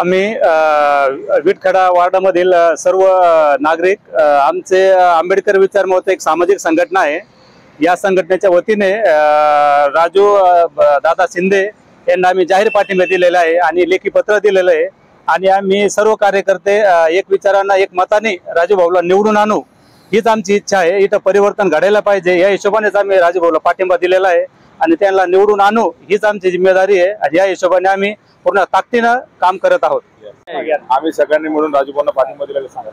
आम्ही विटखेडा वार्डामधील सर्व नागरिक आमचे आंबेडकर विचार महोत्सव एक सामाजिक संघटना आहे। या संघटनेच्या वतीने राजू दादा शिंदे यांना आम्ही जाहीर पाठिंबा दिलेला आहे आणि लेखी पत्र दिलेलं आहे आणि आम्ही सर्व कार्यकर्ते एक विचारांना एक मताने राजू भाऊला निवडून आणू हीच आमची इच्छा आहे। इथं परिवर्तन घडायला पाहिजे या हिशोबानेच आम्ही राजू भाऊला पाठिंबा दिलेला आहे आणि त्यांना निवडून आणू हीच आमची जिम्मेदारी आहे आणि या हिशोबाने आम्ही पूर्ण ताकदीने काम करत आहोत। आम्ही सगळ्यांनी मिळून राजू भाऊंना पाठिंबा दिलेला सांगा।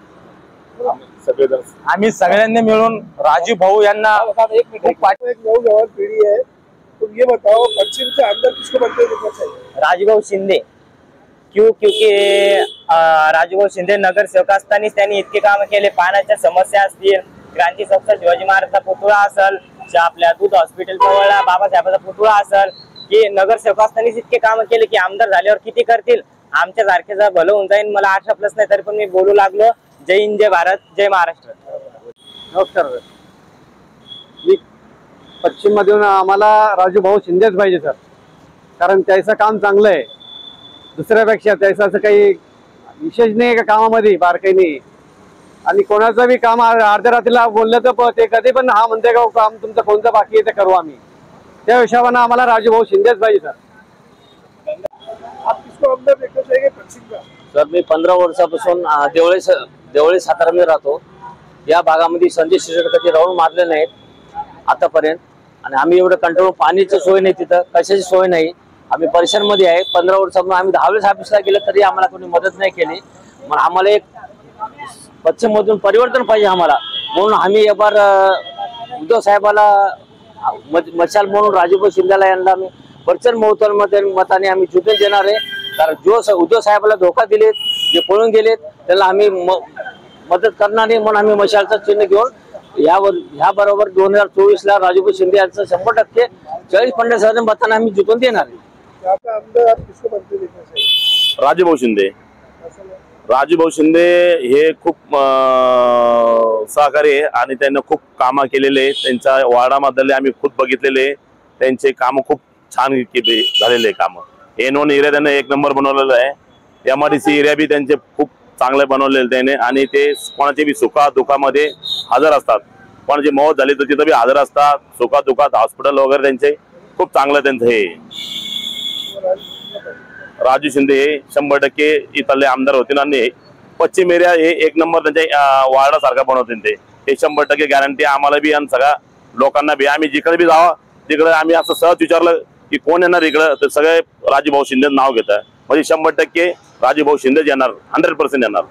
आम्ही सगळ्यांनी मिळून राजू भाऊ यांना एक नौजवान पीढ़ी है, तुम ये बताओ पश्चिम से अंदर किसको बनते देखना चाहिए? राजूभाऊ शिंदे। क्योंकि राजूभाऊ शिंदे नगरसेवक असताना त्यांनी इतके काम केले। पाण्याच्या समस्या असतील, क्रांती चौक शिवाजी महाराजचा पुतळा असेल, आपल्या दूध हॉस्पिटल जवळ बाबासाहेबांचा पुतळा असेल, की नगरसेवक असताना इतके काम केले की आमदार झाल्यावर किती करतील। आमच्या सारखेच भलं होऊन जाईल। मला 18+ नाही तरी पण मी बोलू लागलो। जय हिंद, जय भारत, जय महाराष्ट्र। नमस्कार। मी पश्चिम मधून आम्हाला राजू भाऊ शिंदेच पाहिजे सर, कारण त्याचं काम चांगलं आहे। दुसऱ्यापेक्षा त्याचं असं काही विशेष नाही का कामामध्ये बारकाई नाही आणि कोणाचं बी काम अर्ध्या रात्रीला बोललं तर ते कधी पण हा म्हणते का काम तुमचं कोणतं बाकी आहे ते करू आम्ही। त्या हिशोबाने आम्हाला राजू भाऊ शिंदेच पाहिजे सर। आप किसको अंदर देखना चाहिए पश्चिम का? सर मी 15 वर्षापासून देवळे सातारामध्ये राहतो। या भागामध्ये संजय शिरडकरचे राऊंड मारले नाहीत आतापर्यंत आणि आम्ही एवढं कंट्रोल पाण्याची सोय नाही, तिथं कशाची सोय नाही। आम्ही परिसरमध्ये आहे। 15 वर्षापासून आम्ही 10 वेळेस ऑफिसला गेलो तरी आम्हाला कोणी मदत नाही केली। मग आम्हाला एक पश्चिममधून परिवर्तन पाहिजे आम्हाला, म्हणून आम्ही एक बार उद्धव साहेबाला मशाल म्हणून राजूभाऊ शिंदेला यांना आम्ही प्रचंड मताने आम्ही जिंकून देणार आहे। कारण जो उद्धव साहेबाला धोका दिलेत, जे पळून गेलेत, त्याला आम्ही मदत करणार नाही, म्हणून आम्ही मशालचं चिन्ह घेऊन ह्या बरोबर 2024ला राजूभाऊ शिंदे यांचं 100% 40-50 मतांना आम्ही जिंकून देणार आहे। राजूभाऊ शिंदे। राजूभाऊ शिंदे हे खूप सहकारी आहे आणि त्यांनी खूप कामं केलेले। त्यांच्या वार्डामधले आम्ही खूप बघितलेले, त्यांचे काम खूप छान झालेले काम। N1 एरिया त्यांनी 1 नंबर बनवलेला आहे। MRDC एरिया बी त्यांचे खूप चांगले बनवलेले त्याने आणि ते कोणाचे बी सुखा दुखामध्ये हजर असतात। कोणाची मौत झाली तर तिथं बी हजर असतात। सुखा दुखात हॉस्पिटल वगैरे त्यांचे खूप चांगलं त्यांचं हे। राजू शिंदे हे 100% इथले आमदार होतील आणि पश्चिम एरिया हे 1 नंबर त्यांच्या वार्डासारखा बनवतील ते। हे 100% गॅरंटी आम्हाला बी आणि सगळ्या लोकांना बी। आम्ही जिकडे बी जावं तिकडे आम्ही असं सहज विचारलं की कोण येणार इकडं तर सगळे राजूभाऊ शिंदे नाव घेतात, म्हणजे 100% राजूभाऊ शिंदेच येणार, 100% येणार।